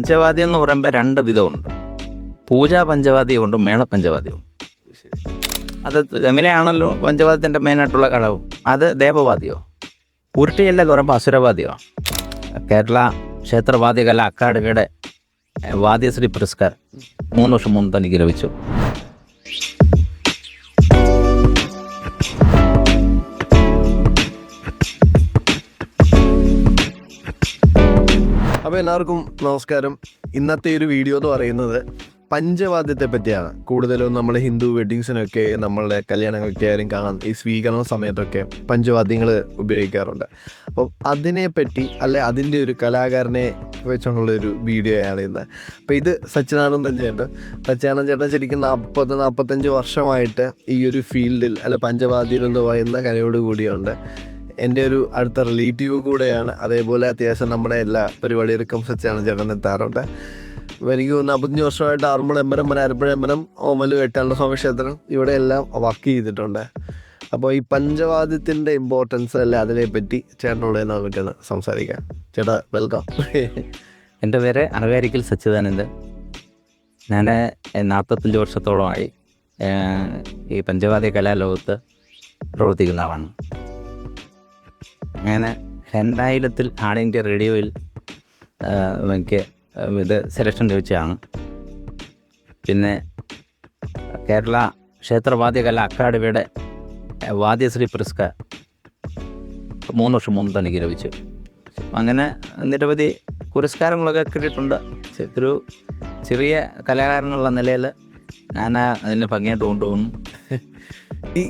പഞ്ചവാദ്യം എന്ന് പറയുമ്പോൾ രണ്ട് വിധമുണ്ട്. പൂജാ പഞ്ചവാദ്യമുണ്ട്, മേള പഞ്ചവാദ്യമുണ്ട്. അത് എങ്ങനെയാണല്ലോ പഞ്ചവാദ്യത്തിൻ്റെ മെയിനായിട്ടുള്ള ഘടകം. അത് ദേവവാദ്യമോ. ഉരുട്ടിയല്ലെന്ന് പറയുമ്പോൾ അസുരവാദ്യമാണ്. കേരള ക്ഷേത്രവാദ്യകല അക്കാദമിയുടെ വാദ്യശ്രീ പുരസ്കാരം 3 വർഷം മുമ്പ് എനിക്ക് ലഭിച്ചു. അപ്പോൾ എല്ലാവർക്കും നമസ്കാരം. ഇന്നത്തെ ഒരു വീഡിയോ എന്ന് പറയുന്നത് പഞ്ചവാദ്യത്തെ പറ്റിയാണ്. കൂടുതലും നമ്മൾ ഹിന്ദു വെഡ്ഡിങ്സിനൊക്കെ നമ്മളുടെ കല്യാണങ്ങളൊക്കെ ആയാലും കാണാൻ ഈ സ്വീകരണ സമയത്തൊക്കെ പഞ്ചവാദ്യങ്ങൾ ഉപയോഗിക്കാറുണ്ട്. അപ്പം അതിനെപ്പറ്റി അതിൻ്റെ ഒരു കലാകാരനെ വെച്ചുള്ളൊരു വീഡിയോ ആണ് ഇന്ന്. അപ്പോൾ ഇത് സച്ചിദാനന്ദൻ ചേട്ടൻ. സച്ചിദാനന്ദൻ ചേട്ടൻ ശരിക്കും 40-45 വർഷമായിട്ട് ഈ ഒരു ഫീൽഡിൽ പഞ്ചവാദ്യം എന്ന് പറയുന്ന കലയോട് കൂടിയുണ്ട്. എൻ്റെ ഒരു അടുത്ത റിലേറ്റീവ് കൂടെയാണ്. അതേപോലെ അത്യാവശ്യം നമ്മുടെ എല്ലാ പരിപാടികൾക്കും സച്ചിദാനന്ദൻ ചേട്ടൻ എത്താറുണ്ട്. എനിക്ക് തോന്നുന്നു 45 വർഷമായിട്ട് ആറന്മുള ആലപ്പുഴ ഓമലു വെട്ടാനുള്ള സ്വാമി ക്ഷേത്രം ഇവിടെ എല്ലാം വർക്ക് ചെയ്തിട്ടുണ്ട്. അപ്പോൾ ഈ പഞ്ചവാദ്യത്തിൻ്റെ ഇമ്പോർട്ടൻസ് അതിനെപ്പറ്റി ചേട്ടനോട് നമുക്കൊന്ന് സംസാരിക്കാം. ചേട്ടാ വെൽക്കം. എൻ്റെ പേര് അണകാരിക്കൽ സച്ചിദാനന്ദൻ. ഞാൻ 45 വർഷത്തോളമായി ഈ പഞ്ചവാദ്യ കലാലോകത്ത് പ്രവർത്തിക്കുന്ന ആളാണ്. അങ്ങനെ 2000 ആൾ ഇന്ത്യ റേഡിയോയിൽ എനിക്ക് ഇത് സെലക്ഷൻ ലഭിച്ചതാണ്. പിന്നെ കേരള ക്ഷേത്രവാദ്യകല അക്കാദമിയുടെ വാദ്യശ്രീ പുരസ്കാരം 3 വർഷം മുമ്പ് എനിക്ക് ലഭിച്ചു. അങ്ങനെ നിരവധി പുരസ്കാരങ്ങളൊക്കെ കിട്ടിയിട്ടുണ്ട്. ഒരു ചെറിയ കലാകാരനുള്ള നിലയിൽ ഞാൻ അതിന് ഭംഗിയായിട്ട് കൊണ്ടുപോകുന്നു.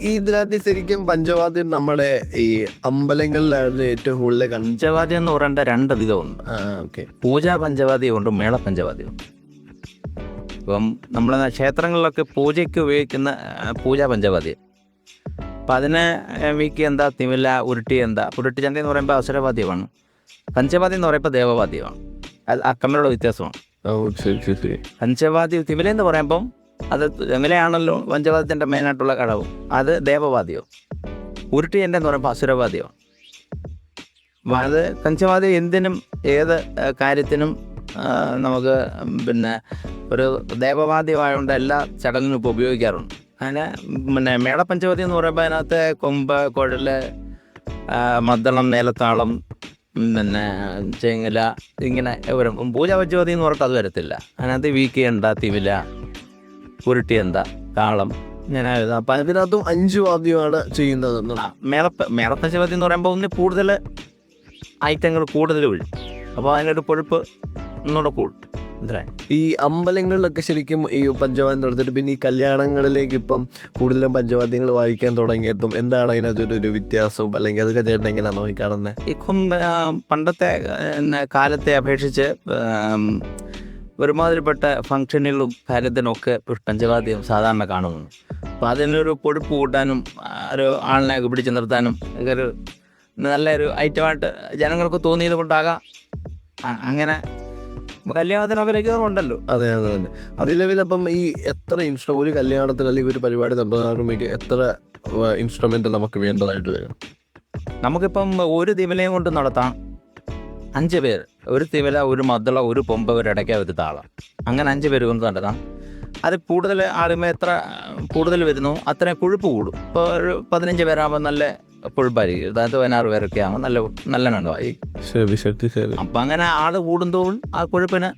ഇതിനകത്ത് ശരിക്കും പഞ്ചവാദ്യം നമ്മുടെ ഈ അമ്പലങ്ങളിലായിരുന്നു ഏറ്റവും കൂടുതൽ. പഞ്ചവാദ്യം എന്ന് പറയേണ്ട രണ്ട് വിധമുണ്ട്. പൂജാ പഞ്ചവാദ്യമുണ്ട്, മേള പഞ്ചവാദ്യമുണ്ട്. ഇപ്പം നമ്മൾ ക്ഷേത്രങ്ങളിലൊക്കെ പൂജയ്ക്ക് ഉപയോഗിക്കുന്ന പൂജാ പഞ്ചവാദ്യം. അപ്പം അതിന് വീക്ക് എന്താ, തിമില, ഉരുട്ടി ചന്ത എന്ന് പറയുമ്പോൾ അസുരവാദ്യമാണ്. പഞ്ചവാദ്യം എന്ന് പറയുമ്പോൾ ദേവവാദ്യമാണ്. അത് തമ്മിലുള്ള വ്യത്യാസമാണ്. പഞ്ചവാദ്യം തിമില എന്ന് പറയുമ്പം അത് എങ്ങനെയാണല്ലോ പഞ്ചവാദ്യത്തിൻ്റെ മെയിനായിട്ടുള്ള ഘടകം. അത് ദേവവാദ്യമോ. ഉരുട്ടി എന്ന് പറയുമ്പോൾ അസുരവാദ്യമാണ്. അത് പഞ്ചവാദ്യം എന്തിനും ഏത് കാര്യത്തിനും നമുക്ക് ഒരു ദേവവാദ്യമായതുകൊണ്ട് എല്ലാ ചടങ്ങിനും ഇപ്പോൾ ഉപയോഗിക്കാറുണ്ട്. അങ്ങനെ മേള പഞ്ചവാദ്യം എന്ന് പറയുമ്പോൾ അതിനകത്ത് കൊമ്പ്, കുഴല്, മദ്ദളം, മേലത്താളം, ചെങ്ങില, ഇങ്ങനെ വരും. പൂജാ പഞ്ചവാദ്യം എന്ന് പറഞ്ഞിട്ട് അത് വരത്തില്ല. അതിനകത്ത് വീക്കിയണ്ട, തിമില, ഉരുട്ടി താളം, ഇങ്ങനെ. അപ്പം അതിനകത്തും 5 വാദ്യമാണ് ചെയ്യുന്നത്. മേളപ്പഞ്ചവാദ്യം എന്ന് പറയുമ്പോൾ ഒന്ന് കൂടുതൽ ഐറ്റങ്ങൾ കൂടുതൽ വീഴും. അപ്പോൾ അതിനൊരു പൊഴുപ്പ് ഒന്നുകൂടെ കൂടും. ഈ അമ്പലങ്ങളിലൊക്കെ ശരിക്കും ഈ പഞ്ചവാദ്യം നടത്തിയിട്ട് പിന്നെ ഈ കല്യാണങ്ങളിലേക്ക് ഇപ്പം കൂടുതലും പഞ്ചവാദ്യങ്ങൾ വായിക്കാൻ തുടങ്ങിയിട്ടും എന്താണ് അതിനകത്തൊരു വ്യത്യാസവും അല്ലെങ്കിൽ അതൊക്കെ ചേട്ടൻ എങ്ങനെയാണ് നോക്കി കാണുന്നത്? ഇപ്പം പണ്ടത്തെ കാലത്തെ അപേക്ഷിച്ച് ഒരുമാതിരിപ്പെട്ട ഫംഗ്ഷനുകളും കാര്യത്തിനൊക്കെ പഞ്ചവാദ്യം സാധാരണ കാണുന്നു. അപ്പോൾ അതിനൊരു പൊഴുപ്പ് കൂട്ടാനും ഒരു ആളിനെ പിടിച്ചു നിർത്താനും ഒക്കെ ഒരു നല്ലൊരു ഐറ്റമായിട്ട് ജനങ്ങൾക്ക് തോന്നിയത് കൊണ്ടാകാം അങ്ങനെ കല്യാണത്തിനൊക്കെ ഉണ്ടല്ലോ. അതെ. അതിലപ്പം ഈ എത്ര ഒരു കല്യാണത്തിന് അല്ലെങ്കിൽ ഒരു പരിപാടി നടത്തുന്നതിന് എത്ര ഇൻസ്ട്രുമെന്റ് നമുക്ക് വേണ്ടതായിട്ട് വരും? നമുക്കിപ്പം ഒരു തിമിലയും കൊണ്ട് നടത്താം 5 പേര്. ഒരു തിമില, ഒരു മദ്ദള, ഒരു പൊമ്പ, ഒരു ഇടയ്ക്ക, ഒരു താളം, അങ്ങനെ 5 പേര് കൊണ്ട് നടത്താം. അത് കൂടുതൽ ആളുമേ എത്ര കൂടുതൽ വരുന്നു അത്രയും കൊഴുപ്പ് കൂടും. ഇപ്പോൾ ഒരു 15 പേരാകുമ്പോൾ നല്ല കൊഴുപ്പായിരിക്കും. അതായത് 16 പേരൊക്കെ ആകുമ്പോൾ നല്ല നല്ലതായി. അപ്പം അങ്ങനെ ആള് കൂടുന്തോറും ആ കൊഴുപ്പിന്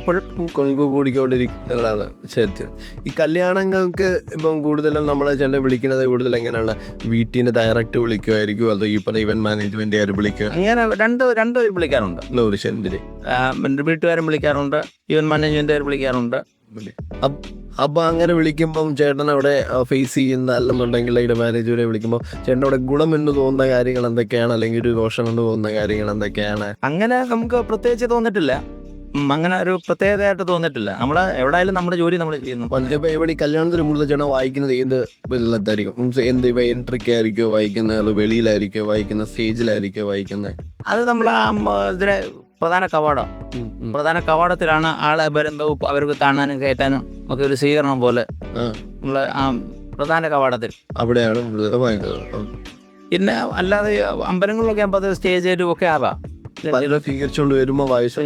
കൊഴുപ്പ് കൂടിക്കൊണ്ടിരിക്കുന്നതാണ്. ശരി. ഈ കല്യാണങ്ങൾക്ക് ഇപ്പം കൂടുതലും നമ്മളെ ചേട്ടൻ വിളിക്കുന്നത് കൂടുതൽ എങ്ങനെയാണ്? വീട്ടിൽ നിന്ന് ഡയറക്റ്റ് വിളിക്കുമായിരിക്കും, അതോ ഈ പറഞ്ഞ ഇവന്റ് മാനേജ്മെന്റ് ആര് വിളിക്കുക? അങ്ങനെ രണ്ട് വിളിക്കാറുണ്ട്. വീട്ടുകാരും വിളിക്കാറുണ്ട്, ഇവന്റ് മാനേജ്മെന്റ് വിളിക്കാറുണ്ട്. അപ്പൊ അങ്ങനെ വിളിക്കുമ്പം ചേട്ടൻ അവിടെ ഫേസ് ചെയ്യുന്ന അല്ലെന്നുണ്ടെങ്കിൽ അതിന്റെ മാനേജറെ വിളിക്കുമ്പോൾ ചേട്ടൻ അവിടെ ഗുണമെന്ന് തോന്നുന്ന കാര്യങ്ങൾ എന്തൊക്കെയാണ്, അല്ലെങ്കിൽ ഒരു ദോഷം എന്ന് തോന്നുന്ന കാര്യങ്ങൾ എന്തൊക്കെയാണ്? അങ്ങനെ നമുക്ക് പ്രത്യേകിച്ച് തോന്നിട്ടില്ല. അങ്ങനെ ഒരു പ്രത്യേകതയായിട്ട് തോന്നിട്ടില്ല. നമ്മള് എവിടെയായാലും നമ്മുടെ ജോലി നമ്മൾ ചെയ്യുന്നു. പണ്ടിപ്പോ ഇവിടെ കല്യാണത്തിന് കൂടുതൽ ചേട്ടൻ വായിക്കുന്നത് ഏത് ഇതിലായിരിക്കും? എന്ത് എൻട്രിക്ക് ആയിരിക്കോ വായിക്കുന്നത്, വെളിയിലായിരിക്കോ വായിക്കുന്നത്, സ്റ്റേജിലായിരിക്കോ വായിക്കുന്നത്? അത് നമ്മളെ ഇതിലെ പ്രധാന കവാടത്തിലാണ് ആളെ വരുമ്പോൾ അവർക്ക് കാണാനും കയറ്റാനും ഒക്കെ ഒരു സ്വീകരണം പോലെ നമ്മളെ പ്രധാന കവാടത്തിൽ അവിടെയാണ്. പിന്നെ അല്ലാതെ അമ്പലങ്ങളിലൊക്കെ ആകുമ്പോൾ അത് സ്റ്റേജ് ഒക്കെ ആവാം. പലരെ സ്വീകരിച്ചുകൊണ്ട് വരുമ്പോൾ വായിച്ചു.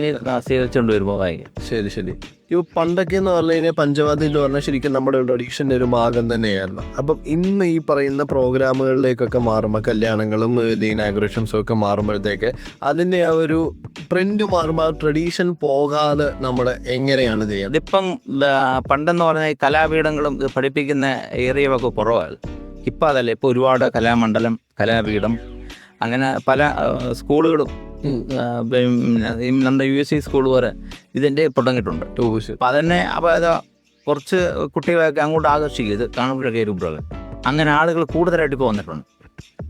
സ്വീകരിച്ചുകൊണ്ട് വരുമ്പോൾ വായിക്കും. ശരി ശരി. ഇപ്പോൾ പണ്ടൊക്കെ എന്ന് പറഞ്ഞു കഴിഞ്ഞാൽ പഞ്ചവാദ്യം എന്ന് പറഞ്ഞാൽ ശരിക്കും നമ്മുടെ ട്രഡീഷൻ്റെ ഒരു ഭാഗം തന്നെയായിരുന്നു. അപ്പം ഇന്ന് ഈ പറയുന്ന പ്രോഗ്രാമുകളിലേക്കൊക്കെ മാറുമ്പോൾ, കല്യാണങ്ങളും ഇനാഗുറേഷൻസും ഒക്കെ മാറുമ്പോഴത്തേക്ക് അതിൻ്റെ ആ ഒരു ട്രെൻഡ് മാറുമ്പോൾ ആ ട്രഡീഷൻ പോകാതെ നമ്മൾ എങ്ങനെയാണ് ചെയ്യുക? ഇതിപ്പം പണ്ടെന്ന് പറഞ്ഞാൽ ഈ കലാപീഠങ്ങളും ഇത് പഠിപ്പിക്കുന്ന ഏരിയയൊക്കെ കുറവാണ്. ഇപ്പം അതല്ല, ഇപ്പോൾ ഒരുപാട് കലാമണ്ഡലം, കലാപീഠം, അങ്ങനെ പല സ്കൂളുകളും നമ്മുടെ USC സ്കൂൾ വരെ ഇതിൻ്റെ തുടങ്ങിയിട്ടുണ്ട്. അപ്പം അതന്നെ അപ്പോൾ അത് കുറച്ച് കുട്ടികളൊക്കെ അങ്ങോട്ട് ആകർഷിക്കും. ഇത് കാണുമ്പോഴൊക്കെ രൂപകൾ അങ്ങനെ ആളുകൾ കൂടുതലായിട്ട് ഇപ്പോൾ വന്നിട്ടുണ്ട്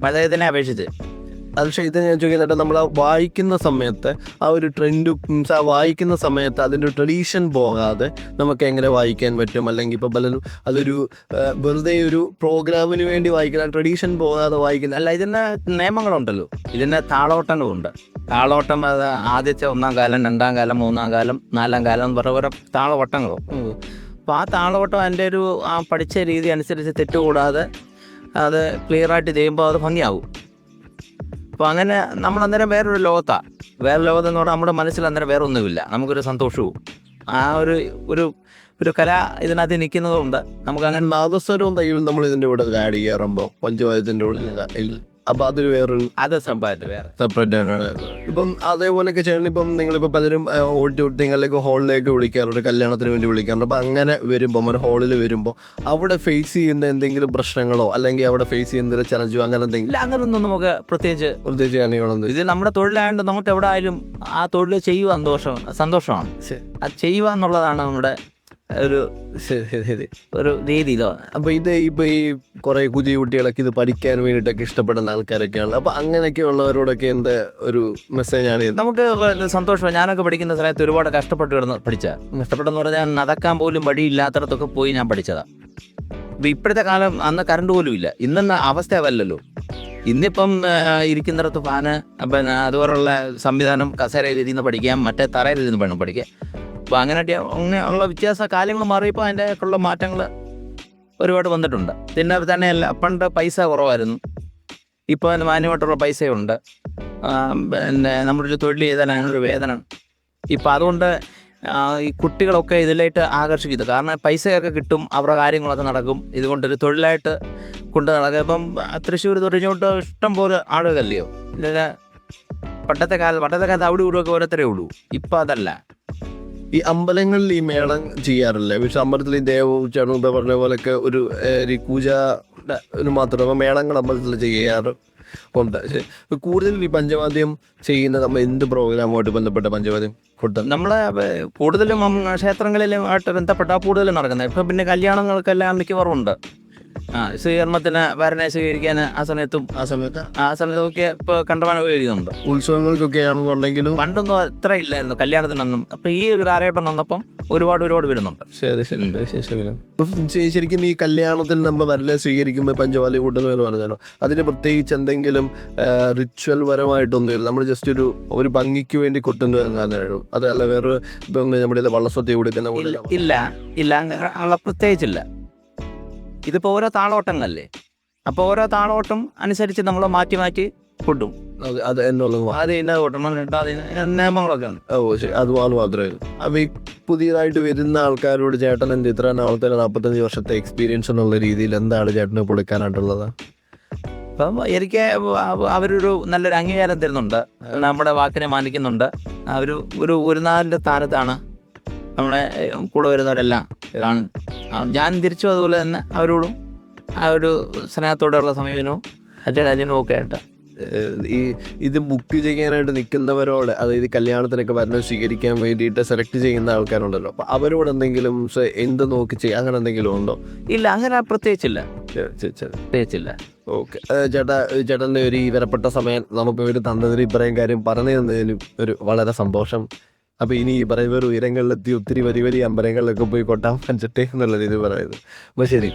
പഴയതിനെ അപേക്ഷിച്ച്. അത് പക്ഷേ ഇത് ഞാൻ ചോദിക്കുന്നുണ്ട്, നമ്മൾ ആ വായിക്കുന്ന സമയത്ത് ആ ഒരു ട്രെൻഡ് ആ വായിക്കുന്ന സമയത്ത് അതിൻ്റെ ട്രഡീഷൻ പോകാതെ നമുക്ക് എങ്ങനെ വായിക്കാൻ പറ്റും? അല്ലെങ്കിൽ ഇപ്പോൾ പലരും അതൊരു വെറുതെ ഒരു പ്രോഗ്രാമിന് വേണ്ടി വായിക്കുന്ന ട്രഡീഷൻ പോകാതെ വായിക്കുന്ന അല്ല, ഇതിൻ്റെ നിയമങ്ങളുണ്ടല്ലോ, ഇതിൻ്റെ താളോട്ടങ്ങളുണ്ട്. താളോട്ടം അത് ആദ്യത്തെ 1-ാം കാലം, 2-ാം കാലം, 3-ാം കാലം, 4-ാം കാലം എന്ന് പറഞ്ഞ ഓരോ താളവട്ടങ്ങളും. അപ്പോൾ ആ താളവട്ടം അതിൻ്റെ ഒരു പഠിച്ച രീതി അനുസരിച്ച് തെറ്റുകൂടാതെ അത് ക്ലിയറായിട്ട് ചെയ്യുമ്പോൾ അത് ഭംഗിയാവും. അപ്പോൾ അങ്ങനെ നമ്മൾ അന്നേരം വേറൊരു ലോകത്താണ്. വേറെ ലോകത്തെന്ന് പറഞ്ഞാൽ നമ്മുടെ മനസ്സിൽ അന്നേരം വേറെ ഒന്നുമില്ല, നമുക്കൊരു സന്തോഷവും ആ ഒരു കല ഇതിനകത്ത് നിൽക്കുന്നതുകൊണ്ട് നമുക്ക് അങ്ങനെ നാദസ്വരവും തയ്യലും നമ്മൾ ഇതിൻ്റെ കൂടെ ആഡ് ചെയ്യാറുമ്പോൾ പഞ്ചവാദ്യത്തിൻ്റെ ഉള്ളിൽ. അപ്പോൾ അതൊരു വേറൊരു അത് സെപ്പറേറ്റ് വേറെ സെപ്പറേറ്റ് ആണ്. ഇപ്പം അതേപോലെയൊക്കെ ചെയ്യണം. ഇപ്പം നിങ്ങളിപ്പോൾ പലരും നിങ്ങളിലേക്ക് ഹോളിലേക്ക് വിളിക്കാറുണ്ട്, കല്യാണത്തിന് വേണ്ടി വിളിക്കാറുണ്ട്. അപ്പം അങ്ങനെ വരുമ്പോൾ ഒരു ഹോളിൽ വരുമ്പോൾ അവിടെ ഫേസ് ചെയ്യുന്ന എന്തെങ്കിലും പ്രശ്നങ്ങളോ അല്ലെങ്കിൽ അവിടെ ഫേസ് ചെയ്യുന്ന ചലഞ്ചോ അങ്ങനെ എന്തെങ്കിലും? ഇല്ല, അങ്ങനൊന്നും നമുക്ക് പ്രത്യേകിച്ച് കാണിക്കണമെന്ന്. ഇത് നമ്മുടെ തൊഴിലായതുകൊണ്ട് നമുക്ക് എവിടെ ആയാലും ആ തൊഴിൽ ചെയ്യുക സന്തോഷമാണ്. അത് ചെയ്യുക എന്നുള്ളതാണ് നമ്മുടെ ഒരു രീതിയിലോ. അപ്പോൾ ഇത് ഇപ്പോൾ ഈ കുറേ പുതിയ കുട്ടികളൊക്കെ ഇത് പഠിക്കാൻ വേണ്ടിയിട്ടൊക്കെ ഇഷ്ടപ്പെടുന്ന ആൾക്കാരൊക്കെയാണ്. അപ്പോൾ അങ്ങനെയൊക്കെ ഉള്ളവരോടൊക്കെ എന്താ ഒരു മെസ്സേജാണ്? നമുക്ക് സന്തോഷമാണ്. ഞാനൊക്കെ പഠിക്കുന്ന സമയത്ത് ഒരുപാട് കഷ്ടപ്പെട്ട് കിടന്ന് കഷ്ടപ്പെട്ടെന്ന് പറഞ്ഞാൽ നടക്കാൻ പോലും വഴിയില്ലാത്തടത്തൊക്കെ പോയി ഞാൻ പഠിച്ചതാണ്. ഇത് ഇപ്പോഴത്തെ കാലം, അന്ന് കറണ്ട് പോലും ഇല്ല. ഇന്നെന്ന അവസ്ഥയല്ലല്ലോ. ഇന്നിപ്പം ഇരിക്കുന്നിടത്ത് ഫാന്, പിന്നെ അതുപോലുള്ള സംവിധാനം, കസേരയിൽ ഇരുന്ന് പഠിക്കാം, മറ്റേ തറയിൽ ഇരുന്ന് വേണം പഠിക്കാം. അപ്പോൾ അങ്ങനെ ഉള്ള വ്യത്യാസ കാര്യങ്ങൾ മാറിയപ്പോൾ അതിൻ്റെ ഉള്ള മാറ്റങ്ങൾ ഒരുപാട് വന്നിട്ടുണ്ട്. പിന്നെ തന്നെയല്ല, പണ്ട് പൈസ കുറവായിരുന്നു, ഇപ്പോൾ അതിന് മാന്യമായിട്ടുള്ള പൈസയുണ്ട്. പിന്നെ നമ്മളൊരു തൊഴിൽ ചെയ്താൽ അതിനൊരു വേതനം. ഇപ്പം അതുകൊണ്ട് ഈ കുട്ടികളൊക്കെ ഇതിലായിട്ട് ആകർഷിക്കുന്നത്. കാരണം പൈസയൊക്കെ കിട്ടും, അവരുടെ കാര്യങ്ങളൊക്കെ നടക്കും. ഇതുകൊണ്ടൊരു തൊഴിലായിട്ട് കൊണ്ട് നടക്കുക. ഇപ്പം തൃശ്ശൂർ തുറഞ്ഞോട്ട് ഇഷ്ടം പോലെ ആളുകളല്ലയോ. പണ്ടത്തെ കാലത്ത് അവിടെ ഇവിടെയൊക്കെ ഓരോരുത്തരേ ഉള്ളൂ. ഇപ്പം അതല്ല. ഈ അമ്പലങ്ങളിൽ ഈ മേളം ചെയ്യാറില്ലേ? പക്ഷെ അമ്പലത്തിൽ ഈ ദേവവും പറഞ്ഞ പോലെയൊക്കെ ഒരു പൂജ മാത്രമേ മേളങ്ങൾ അമ്പലത്തിൽ ചെയ്യാറ് ഉണ്ട്. കൂടുതൽ ഈ പഞ്ചവാദ്യം ചെയ്യുന്ന നമ്മൾ എന്ത് പ്രോഗ്രാമുമായിട്ട് ബന്ധപ്പെട്ട പഞ്ചവാദ്യം കൊടുത്താൽ? നമ്മളെ കൂടുതലും ക്ഷേത്രങ്ങളിലുമായിട്ട് ബന്ധപ്പെട്ടാൽ കൂടുതലും നടക്കുന്നത്. ഇപ്പം പിന്നെ കല്യാണങ്ങൾക്കെല്ലാം മിക്കവാറുണ്ട്. സ്വീകരണത്തിന് വരനെ സ്വീകരിക്കാൻ ആ സമയത്തൊക്കെ ഇപ്പോൾ കണ്ടമാനം ഉപയോഗിക്കുന്നുണ്ട്. ഉത്സവങ്ങൾക്കൊക്കെ ആണെന്നുണ്ടെങ്കിലും പണ്ടൊന്നും അത്ര ഇല്ലായിരുന്നു കല്യാണത്തിനൊന്നും. അപ്പം ഈ ഒരു കാലഘട്ടം വന്നപ്പം ഒരുപാട് വരുന്നുണ്ട്. ശരിക്കും ഈ കല്യാണത്തിൽ നമ്മൾ വരനെ സ്വീകരിക്കുമ്പോൾ പഞ്ചവാദ്യം കൂട്ടുന്നു എന്ന് പറഞ്ഞാലോ, അതിന് പ്രത്യേകിച്ച് എന്തെങ്കിലും റിച്വൽ പരമായിട്ടൊന്നും നമ്മൾ ജസ്റ്റ് ഒരു ഭംഗിക്ക് വേണ്ടി കൊട്ടുന്നു എന്നാണ്? അതല്ല വേറെ നമ്മുടെ വള്ളസദ്യ കൊടുക്കുന്ന? ഇല്ല, അങ്ങനെ പ്രത്യേകിച്ചില്ല. ഇതിപ്പോൾ ഓരോ താളോട്ടങ്ങളല്ലേ, അപ്പോൾ ഓരോ താളോട്ടം അനുസരിച്ച് നമ്മൾ മാറ്റി കൊട്ടും. അത് എന്നുള്ളത് നിയമങ്ങളൊക്കെ ഉണ്ട്. ശരി, അത് മാത്രമേ. അപ്പോൾ ഈ പുതിയതായിട്ട് വരുന്ന ആൾക്കാരോട് ചേട്ടൻ എന്ത് ഇത്ര നാളത്തെ 45 വർഷത്തെ എക്സ്പീരിയൻസ് എന്നുള്ള രീതിയിൽ എന്താണ് ചേട്ടന് കൊടുക്കാനായിട്ടുള്ളത്? അപ്പം എനിക്ക് അവരൊരു നല്ലൊരു അംഗീകാരം തരുന്നുണ്ട്, നമ്മുടെ വാക്കിനെ മാനിക്കുന്നുണ്ട്. ഒരു നാലിൻ്റെ സ്ഥാനത്താണ് നമ്മുടെ കൂടെ വരുന്നവരെല്ലാം കാണും. ഞാൻ തിരിച്ചു അതുപോലെ തന്നെ അവരോടും ആ ഒരു സ്നേഹത്തോടെയുള്ള സമീപനവും അച്ഛനും ഒക്കെ ആയിട്ട്. ഇത് ബുക്ക് ചെയ്യാനായിട്ട് നിൽക്കുന്നവരോട്, അതായത് കല്യാണത്തിനൊക്കെ വരണം സ്വീകരിക്കാൻ വേണ്ടിയിട്ട് സെലക്ട് ചെയ്യുന്ന ആൾക്കാരുണ്ടല്ലോ, അപ്പോൾ അവരോട് എന്തെങ്കിലും എന്ത് നോക്കി ചെയ്യാം അങ്ങനെ എന്തെങ്കിലും ഉണ്ടോ? ഇല്ല, അങ്ങനെ പ്രത്യേകിച്ചില്ല. ഓക്കെ. ചേട്ടൻ്റെ ഒരു വിലപ്പെട്ട സമയം നമുക്ക് വേണ്ടി തന്നതിന് ഇത്രയും കാര്യം പറഞ്ഞു തന്നതിനും വളരെ സന്തോഷം. അപ്പോൾ ഇനി പറയുന്ന ഉയരങ്ങളിലെത്തി ഒത്തിരി വലിയ അമ്പലങ്ങളിലൊക്കെ പോയി കൊട്ടാൻ പറ്റട്ടെ എന്നുള്ള രീതി പറയുന്നത്. അപ്പോൾ ശരി.